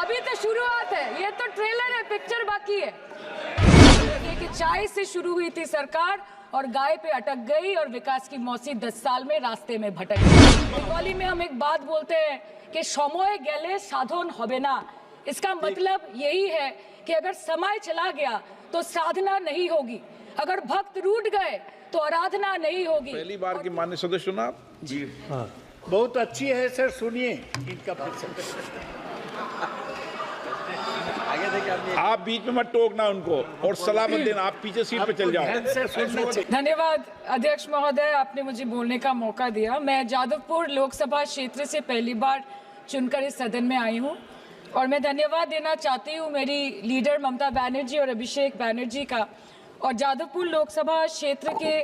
अभी तो शुरुआत है, ये तो ट्रेलर है, पिक्चर बाकी है। कि चाय से शुरू हुई थी सरकार और गाय पे अटक गई और विकास की मौसी 10 साल में रास्ते में भटक गई। बंगाली में हम एक बात बोलते हैं कि समय गेले साधन होबे ना। इसका मतलब यही है कि अगर समय चला गया तो साधना नहीं होगी, अगर भक्त रूठ गए तो आराधना नहीं होगी। पहली बार की माननीय सदस्य ना जी हाँ, बहुत अच्छी है सर, सुनिए इनका आप बीच में मत टोकना उनको और सलाह मत देना, आप पीछे सीट पे चल जाओ। धन्यवाद अध्यक्ष महोदय, आपने मुझे बोलने का मौका दिया। मैं जादवपुर लोकसभा क्षेत्र से पहली बार चुनकर इस सदन में आई हूँ और मैं धन्यवाद देना चाहती हूँ मेरी लीडर ममता बनर्जी और अभिषेक बनर्जी का और जादवपुर लोकसभा क्षेत्र के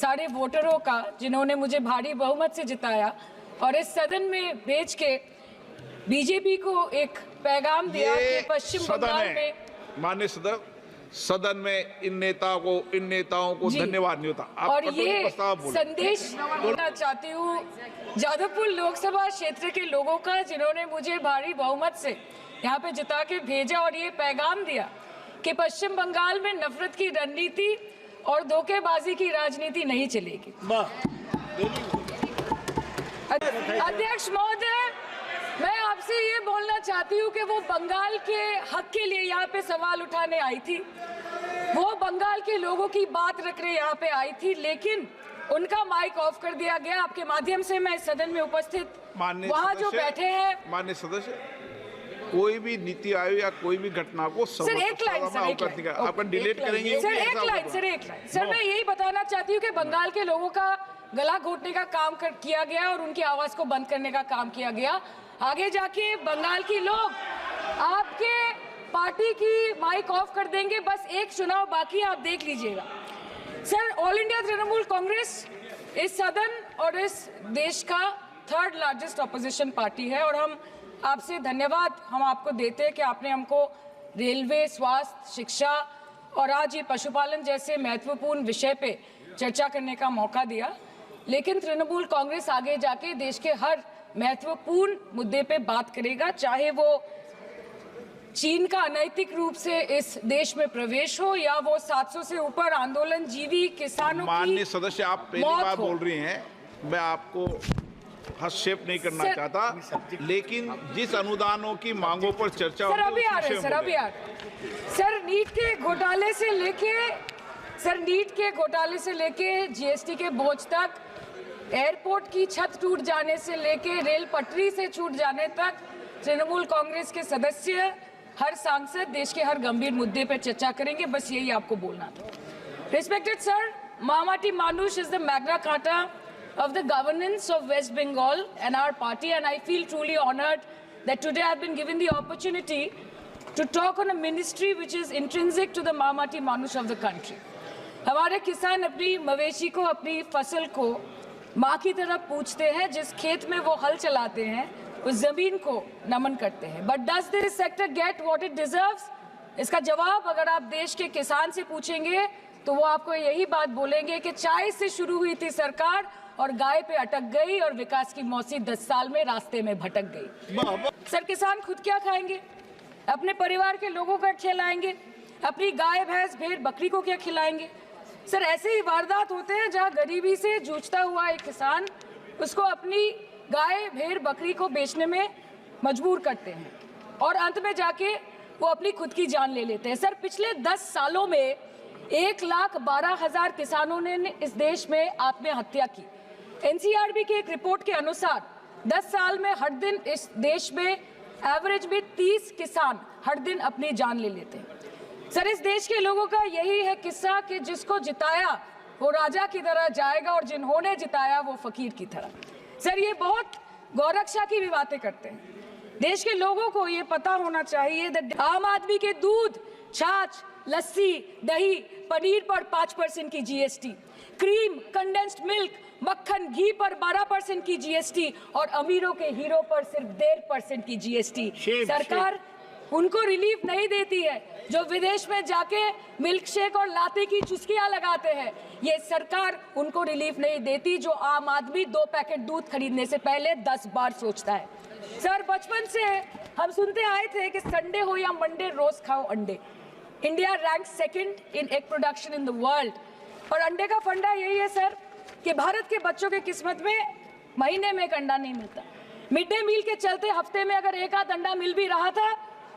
सारे वोटरों का जिन्होंने मुझे भारी बहुमत से जिताया और इस सदन में भेज के बीजेपी को एक पैगाम दिया कि पश्चिम बंगाल में माननीय सदन में इन नेताओं को धन्यवाद नहीं होता। और ये संदेश देना चाहती हूँ जादवपुर लोकसभा क्षेत्र के लोगों का जिन्होंने मुझे भारी बहुमत से यहाँ पे जिता के भेजा और ये पैगाम दिया कि पश्चिम बंगाल में नफरत की रणनीति और धोखेबाजी की राजनीति नहीं चलेगी। अध्यक्ष महोदय, मैं आपसे ये बोलना चाहती हूँ कि वो बंगाल के हक के लिए यहाँ पे सवाल उठाने आई थी, वो बंगाल के लोगों की बात रखने यहाँ पे आई थी, लेकिन उनका माइक ऑफ कर दिया गया। आपके माध्यम से मैं इस सदन में उपस्थित वहाँ जो बैठे हैं माननीय सदस्य, कोई भी नीति आयोग या कोई भी घटना को सर एक लाइन आपका डिलीट करेंगे सर, एक लाइन सर, मैं यही बताना चाहती हूँ कि बंगाल के लोगों का गला घोटने का काम किया गया और उनकी आवाज को बंद करने का काम किया गया। आगे जाके बंगाल की लोग आपके पार्टी की माइक ऑफ कर देंगे, बस एक चुनाव बाकी है, आप देख लीजिएगा। Sir, all India Trinamool Congress इस सदन और इस देश का 3rd लार्जेस्ट ऑपोजिशन पार्टी है और हम आपसे धन्यवाद हम आपको देते हैं कि आपने हमको रेलवे, स्वास्थ्य, शिक्षा और आज ये पशुपालन जैसे महत्वपूर्ण विषय पे चर्चा करने का मौका दिया। लेकिन तृणमूल कांग्रेस आगे जाके देश के हर महत्वपूर्ण मुद्दे पे बात करेगा, चाहे वो चीन का अनैतिक रूप से इस देश में प्रवेश हो या वो 700 से ऊपर आंदोलन जीवी किसानों की माननीय सदस्य, आप पहली बार बोल रही हैं, मैं आपको हस्तक्षेप नहीं करना चाहता, लेकिन जिस अनुदानों की मांगों पर चर्चा सर अभी आ रहे सर, नीट के घोटाले से लेके जीएसटी के बोझ तक, एयरपोर्ट की छत टूट जाने से लेके रेल पटरी से छूट जाने तक तृणमूल कांग्रेस के सदस्य, हर सांसद देश के हर गंभीर मुद्दे पर चर्चा करेंगे। बस यही आपको बोलना था। Respected sir, Mahamati Manush is the Magna Carta of the governance of West Bengal and our party, and I feel truly honored that today I've been given the opportunity to talk on a ministry which is intrinsic to the Mahamati Manush of the country. हमारे किसान अपनी मवेशी को, अपनी फसल को माँ की तरह पूछते हैं, जिस खेत में वो हल चलाते हैं उस जमीन को नमन करते हैं। But does this sector get what it deserves? इसका जवाब अगर आप देश के किसान से पूछेंगे तो वो आपको यही बात बोलेंगे कि चाय से शुरू हुई थी सरकार और गाय पे अटक गई और विकास की मौसी 10 साल में रास्ते में भटक गई। सर, किसान खुद क्या खाएंगे? अपने परिवार के लोगों का खिलाएंगे? अपनी गाय, भैंस, भेड़, बकरी को क्या खिलाएंगे? सर, ऐसे ही वारदात होते हैं जहां गरीबी से जूझता हुआ एक किसान उसको अपनी गाय, भेड़, बकरी को बेचने में मजबूर करते हैं और अंत में जाके वो अपनी खुद की जान ले लेते हैं। सर, पिछले 10 सालों में 1,12,000 किसानों ने इस देश में आत्महत्या की। एनसीआरबी की एक रिपोर्ट के अनुसार 10 साल में हर दिन इस देश में एवरेज में 30 किसान हर दिन अपनी जान ले लेते हैं। सर, इस देश के लोगों का यही है किस्सा कि जिसको जिताया वो राजा की तरह जाएगा और जिन्होंने जिताया वो फकीर की तरह। सर, ये बहुत गौरक्षा की भी बातें करते हैं। देश के लोगों को ये पता होना चाहिए कि आम आदमी के दूध, छाछ, लस्सी, दही, पनीर पर 5% की जीएसटी, क्रीम, कंडेंस्ड मिल्क, मक्खन, घी पर 12% की जीएसटी और अमीरों के हीरो पर सिर्फ 1.5% की जीएसटी। सरकार उनको रिलीफ नहीं देती है जो विदेश में जाके मिल्क शेक और लाते की चुस्कियां लगाते हैं। ये सरकार उनको रिलीफ नहीं देती जो आम आदमी 2 पैकेट दूध खरीदने से पहले 10 बार सोचता है। सर, बचपन से हम सुनते आए थे कि संडे हो या मंडे रोज खाओ अंडे। India rank second in egg production in the world. और अंडे का फंडा यही है सर कि भारत के बच्चों के किस्मत में महीने में एक अंडा नहीं मिलता। मिड डे मील के चलते हफ्ते में अगर एक आध अंडा मिल भी रहा था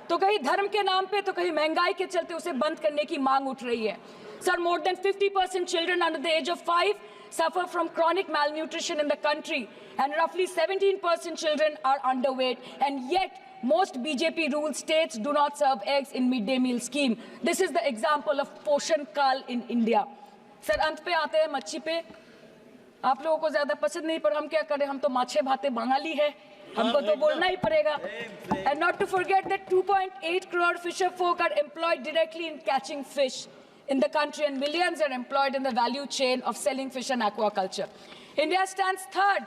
तो कहीं धर्म के नाम पे तो कहीं महंगाई के चलते उसे बंद करने की मांग उठ रही है। Sir, more than 50% children under the age of 5 suffer from chronic malnutrition in the country, and roughly 17% children are underweight, and yet most BJP ruled states do not serve eggs in midday meal scheme. This is the example of Poshan Kal in India. Sir, अंत पे आते हैं मच्छी पे। आप लोगों को ज्यादा पसंद नहीं, पर हम क्या करें, हम तो माछे भाते बंगाली है, हमको तो बोलना ही पड़ेगा। And not to forget that 2.8 crore fisher folk are employed directly in catching fish in the country, and millions are employed in the value chain of selling fish and aquaculture. India stands third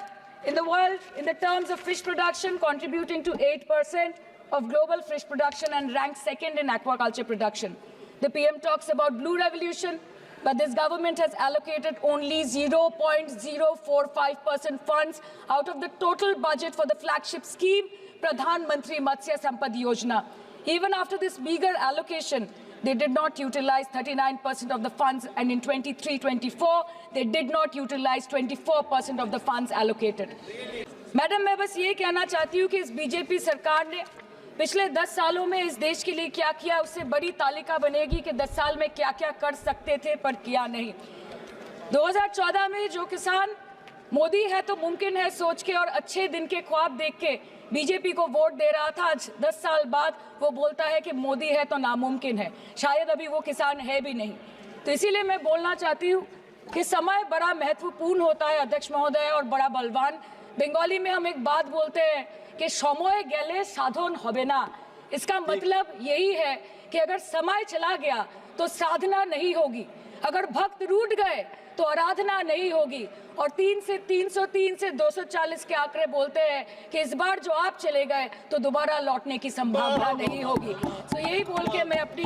in the world in the terms of fish production, contributing to 8% of global fish production, and ranks second in aquaculture production. The PM talks about blue revolution, but this government has allocated only 0.045% funds out of the total budget for the flagship scheme, Pradhan Mantri Matsya Sampad Yojana. Even after this meager allocation, they did not utilize 39% of the funds, and in 23-24, they did not utilize 24% of the funds allocated. Madam, मैं बस ये कहना चाहती हूँ कि इस BJP सरकार ने पिछले 10 सालों में इस देश के लिए क्या किया, उससे बड़ी तालिका बनेगी कि 10 साल में क्या क्या कर सकते थे पर किया नहीं। 2014 में जो किसान मोदी है तो मुमकिन है सोच के और अच्छे दिन के ख्वाब देख के बीजेपी को वोट दे रहा था, आज 10 साल बाद वो बोलता है कि मोदी है तो नामुमकिन है। शायद अभी वो किसान है भी नहीं। तो इसीलिए मैं बोलना चाहती हूँ कि समय बड़ा महत्वपूर्ण होता है अध्यक्ष महोदय, और बड़ा बलवान। बंगाली में हम एक बात बोलते हैं कि समय गेले साधन होबे ना। इसका मतलब यही है कि अगर समय चला गया तो साधना नहीं होगी, अगर भक्त रूठ गए तो आराधना नहीं होगी। और 3 से 303 से 240 के आंकड़े बोलते हैं कि इस बार जो आप चले गए तो दोबारा लौटने की संभावना नहीं होगी। तो यही बोल के मैं अपनी